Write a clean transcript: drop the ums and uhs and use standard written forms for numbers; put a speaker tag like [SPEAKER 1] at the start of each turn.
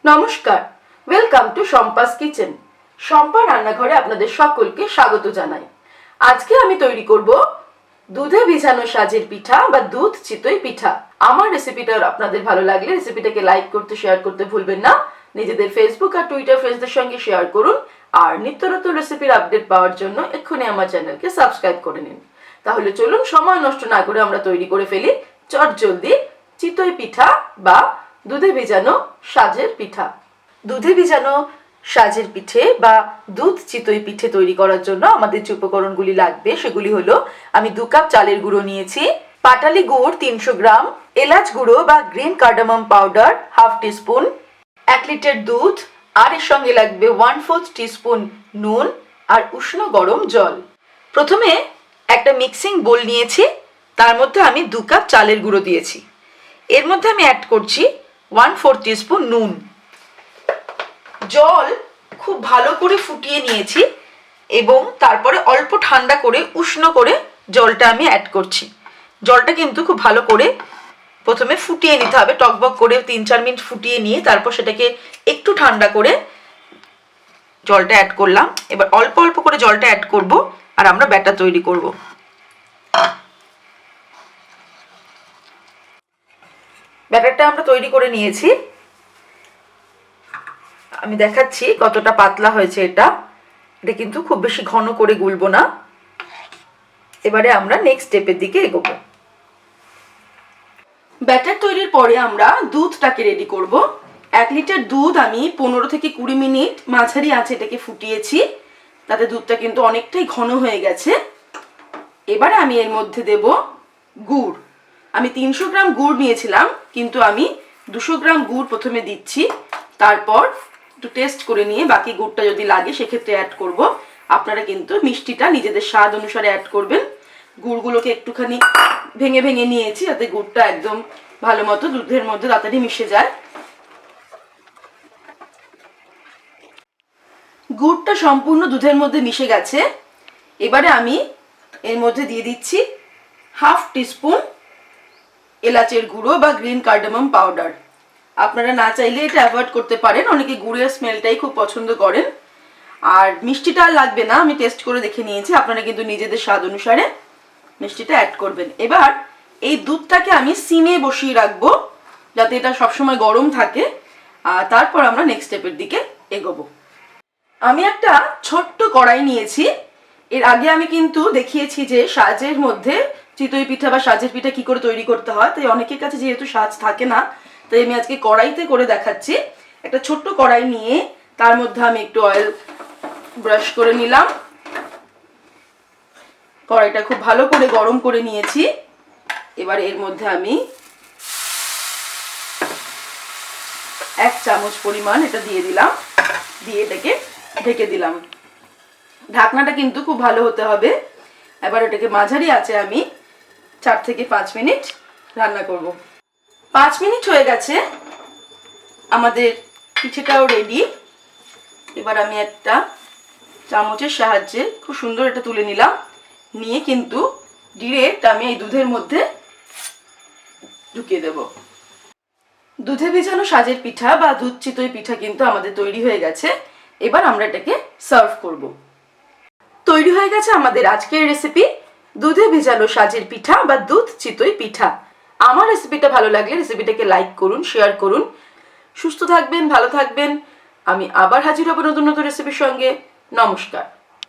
[SPEAKER 1] নমস্কার, welcome to Shampa's kitchen. Shampa রান্নাঘরে আপনাদের সকলকে স্বাগত জানাই। আজকে আমি তৈরি করব দুধে ভিজানো সাজের পিঠা বা দুধ চিতই পিঠা। আমার রেসিপিটা আপনাদের ভালো লাগলে রেসিপিটাকে লাইক করতে, শেয়ার করতে ভুলবেন না। নিজেদের ফেসবুক আর টুইটার ফ্রেন্ডসদের সঙ্গে শেয়ার করুন। আর নিত্য নতুন রেসিপির আপডেট পাওয়ার জন্য এক্ষুনি আমার চ্যানেলকে সাবস্ক্রাইব করে নিন। তাহলে চলুন সময় নষ্ট না করে আমরা তৈরি করে ফেলি চটজলদি চিতই পিঠা বা দুধে ভিজানো সাজের পিঠা। দুধে ভিজানো সাজের পিঠে বা দুধ চিতই পিঠে তৈরি করার জন্য আমাদের যে উপকরণগুলি লাগবে সেগুলি হলো, আমি 2 কাপ চালের গুঁড়ো নিয়েছি, পাটালি গুড় 300 গ্রাম, এলাচ গুঁড়ো বা green cardamom powder 1/2 teaspoon, 1 litre দুধ, আর এর সঙ্গে লাগবে 1/4 টিস্পুন নুন আর উষ্ণ গরম জল। প্রথমে একটা মিক্সিং বোল নিয়েছি, তার মধ্যে আমি 2 কাপ চালের গুঁড়ো দিয়েছি। এর মধ্যে আমি অ্যাড করছি 1/4 টিস্পুন নুন। জল খুব ভালো করে ফুটিয়ে নিয়েছি এবং তারপরে অল্প ঠান্ডা করে উষ্ণ করে জলটা আমি অ্যাড করছি। জলটা কিন্তু খুব ভালো করে প্রথমে ফুটিয়ে নিতে হবে, টকবক করে 3-4 মিনিট ফুটিয়ে নিয়ে তারপর সেটাকে একটু ঠান্ডা করে জলটা অ্যাড করলাম। এবার অল্প অল্প করে জলটা অ্যাড করব আর আমরা ব্যাটার তৈরি করব। ব্যাটারটা আমরা তৈরি করে নিয়েছি, আমি দেখাচ্ছি কতটা পাতলা হয়েছে। এটা কিন্তু খুব বেশি ঘন করে গুলবো না। এবারে আমরা নেক্সট স্টেপের দিকে এগোবো। ব্যাটার তৈরির পরে আমরা দুধটাকে রেডি করব। 1 লিটার দুধ আমি 15 থেকে 20 মিনিট মাঝারি আঁচে এটাকে ফুটিয়েছি, তাতে দুধটা কিন্তু অনেকটাই ঘন হয়ে গেছে। এবারে আমি এর মধ্যে দেব গুড়। আমি 300 গ্রাম গুড় নিয়েছিলাম, কিন্তু আমি 200 গ্রাম গুড় প্রথমে দিচ্ছি, তারপর একটু টেস্ট করে নিয়ে বাকি গুড়টা যদি লাগে সেক্ষেত্রে অ্যাড করব। আপনারা কিন্তু মিষ্টিটা নিজেদের স্বাদ অনুসারে অ্যাড করবেন। গুড়গুলোকে একটুখানি ভেঙে ভেঙে নিয়েছি যাতে গুড়টা একদম ভালো মতো দুধের মধ্যে তাড়াতাড়ি মিশে যায়। গুড়টা সম্পূর্ণ দুধের মধ্যে মিশে গেছে। এবারে আমি এর মধ্যে দিয়ে দিচ্ছি 1/2 টিস্পুন এলাচের গুঁড়ো বা গ্রিন কার্ডামম পাউডার। আপনারা না চাইলে এটা অ্যাভয়েড করতে পারেন, অনেকে গুড়ের স্মেলটাই খুব পছন্দ করেন। আর মিষ্টিটা আর লাগবে না, আমি টেস্ট করে দেখে নিয়েছি। আপনারা কিন্তু নিজেদের স্বাদ অনুসারে মিষ্টিটা অ্যাড করবেন। এবার এই দুধটাকে আমি সিমে বসিয়ে রাখবো যাতে এটা সবসময় গরম থাকে, আর তারপর আমরা নেক্সট স্টেপের দিকে এগোবো। আমি একটা ছোট্ট কড়াই নিয়েছি। এর আগে আমি কিন্তু দেখিয়েছি যে সাজের মধ্যে চিতই পিঠা বা সাজের পিঠা কি করে তৈরি করতে হয়, তাই অনেকের কাছে যেহেতু সাজ থাকে না, তাই আমি আজকে কড়াইতে করে দেখাচ্ছি। একটা ছোট্ট কড়াই নিয়ে তার মধ্যে আমি একটু অয়েল ব্রাশ করে নিলাম। কড়াইটা খুব ভালো করে গরম করে নিয়েছি। এবার এর মধ্যে আমি 1 চামচ পরিমাণ এটা দিয়ে দিলাম, দিয়ে এটাকে ঢেকে দিলাম। ঢাকনাটা কিন্তু খুব ভালো হতে হবে। এবার এটাকে মাঝারি আঁচে আমি 4 থেকে 5 মিনিট রান্না করব। 5 মিনিট হয়ে গেছে, আমাদের পিঠেটাও রেডি। এবার আমি একটা চামচের সাহায্যে খুব সুন্দর এটা তুলে নিলাম, নিয়ে কিন্তু ডিরেক্ট আমি এই দুধের মধ্যে ঢুকিয়ে দেব। দুধে ভেজানো সাজের পিঠা বা দুধ চিতই পিঠা কিন্তু আমাদের তৈরি হয়ে গেছে। এবার আমরা এটাকে সার্ভ করব। তৈরি হয়ে গেছে আমাদের আজকের রেসিপি দুধে ভেজানো সাজের পিঠা বা দুধ চিতই পিঠা। আমার রেসিপিটা ভালো লাগলে রেসিপিটাকে লাইক করুন, শেয়ার করুন। সুস্থ থাকবেন, ভালো থাকবেন। আমি আবার হাজির হব নতুন নতুন রেসিপির সঙ্গে। নমস্কার।